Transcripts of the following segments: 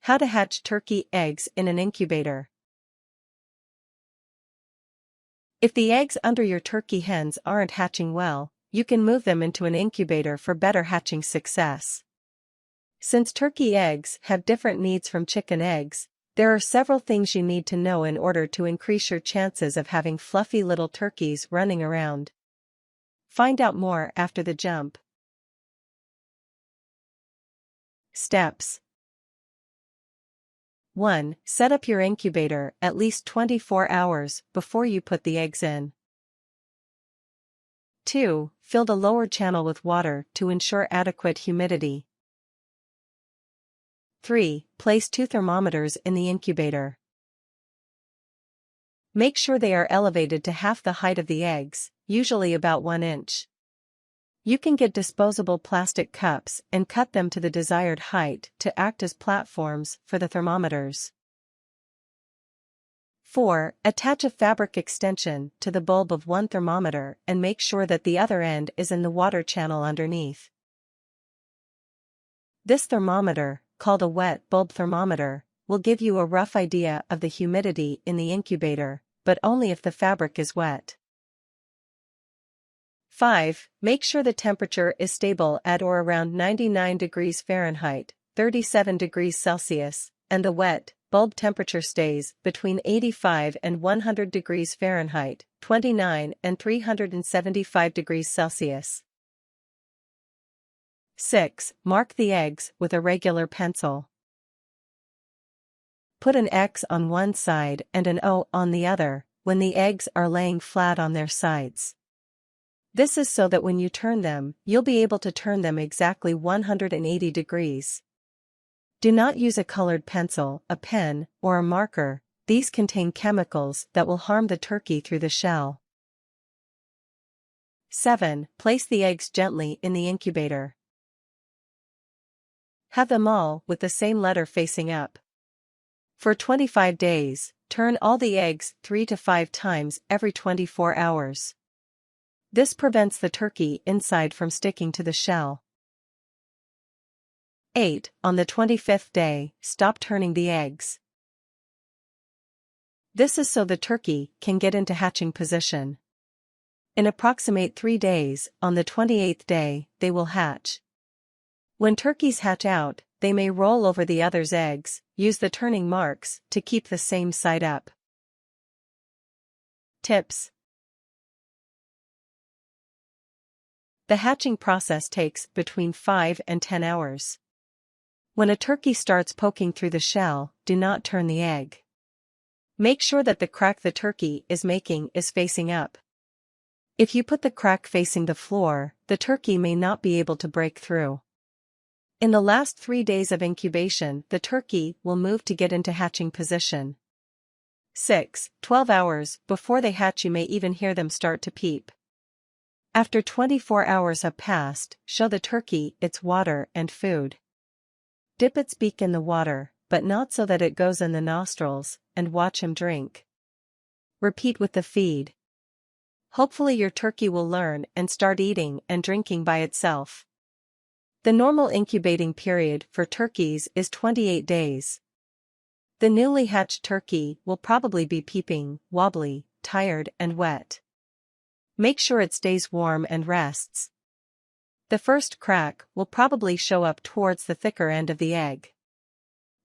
How to hatch turkey eggs in an incubator. If the eggs under your turkey hens aren't hatching well, you can move them into an incubator for better hatching success. Since turkey eggs have different needs from chicken eggs, there are several things you need to know in order to increase your chances of having fluffy little turkeys running around. Find out more after the jump. Steps. 1. Set up your incubator at least 24 hours before you put the eggs in. 2. Fill the lower channel with water to ensure adequate humidity. 3. Place 2 thermometers in the incubator. Make sure they are elevated to half the height of the eggs, usually about 1 inch. You can get disposable plastic cups and cut them to the desired height to act as platforms for the thermometers. 4. Attach a fabric extension to the bulb of one thermometer and make sure that the other end is in the water channel underneath. This thermometer, called a wet bulb thermometer, will give you a rough idea of the humidity in the incubator, but only if the fabric is wet. 5. Make sure the temperature is stable at or around 99 degrees Fahrenheit, 37 degrees Celsius, and the wet bulb temperature stays between 85 and 100 degrees Fahrenheit, 29 and 375 degrees Celsius. 6. Mark the eggs with a regular pencil. Put an X on one side and an O on the other when the eggs are laying flat on their sides. This is so that when you turn them, you'll be able to turn them exactly 180 degrees. Do not use a colored pencil, a pen, or a marker. These contain chemicals that will harm the turkey through the shell. 7. Place the eggs gently in the incubator. Have them all with the same letter facing up. For 25 days, turn all the eggs 3 to 5 times every 24 hours. This prevents the turkey inside from sticking to the shell. 8. On the 25th day, stop turning the eggs. This is so the turkey can get into hatching position. In approximate 3 days, on the 28th day, they will hatch. When turkeys hatch out, they may roll over the other's eggs. Use the turning marks to keep the same side up. Tips. The hatching process takes between 5 and 10 hours. When a turkey starts poking through the shell, do not turn the egg. Make sure that the crack the turkey is making is facing up. If you put the crack facing the floor, the turkey may not be able to break through. In the last 3 days of incubation, the turkey will move to get into hatching position. 12 hours before they hatch, you may even hear them start to peep. After 24 hours have passed, show the turkey its water and food. Dip its beak in the water, but not so that it goes in the nostrils, and watch him drink. Repeat with the feed. Hopefully your turkey will learn and start eating and drinking by itself. The normal incubating period for turkeys is 28 days. The newly hatched turkey will probably be peeping, wobbly, tired, and wet. Make sure it stays warm and rests. The first crack will probably show up towards the thicker end of the egg.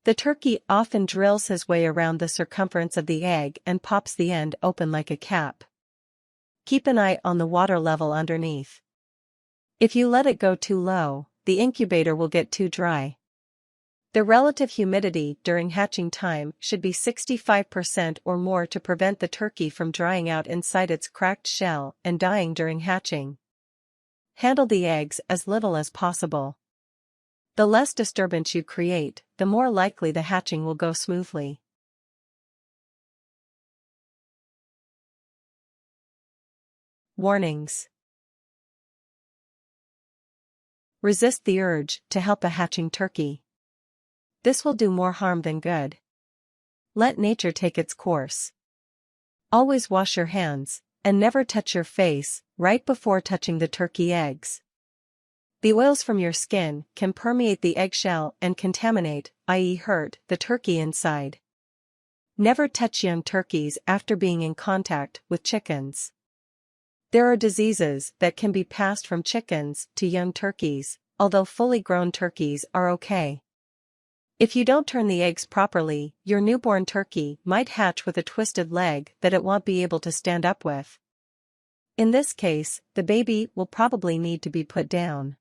The turkey often drills his way around the circumference of the egg and pops the end open like a cap. Keep an eye on the water level underneath. If you let it go too low, the incubator will get too dry. The relative humidity during hatching time should be 65% or more to prevent the turkey from drying out inside its cracked shell and dying during hatching. Handle the eggs as little as possible. The less disturbance you create, the more likely the hatching will go smoothly. Warnings. Resist the urge to help a hatching turkey. This will do more harm than good. Let nature take its course. Always wash your hands, and never touch your face right before touching the turkey eggs. The oils from your skin can permeate the eggshell and contaminate, i.e. hurt, the turkey inside. Never touch young turkeys after being in contact with chickens. There are diseases that can be passed from chickens to young turkeys, although fully grown turkeys are okay. If you don't turn the eggs properly, your newborn turkey might hatch with a twisted leg that it won't be able to stand up with. In this case, the baby will probably need to be put down.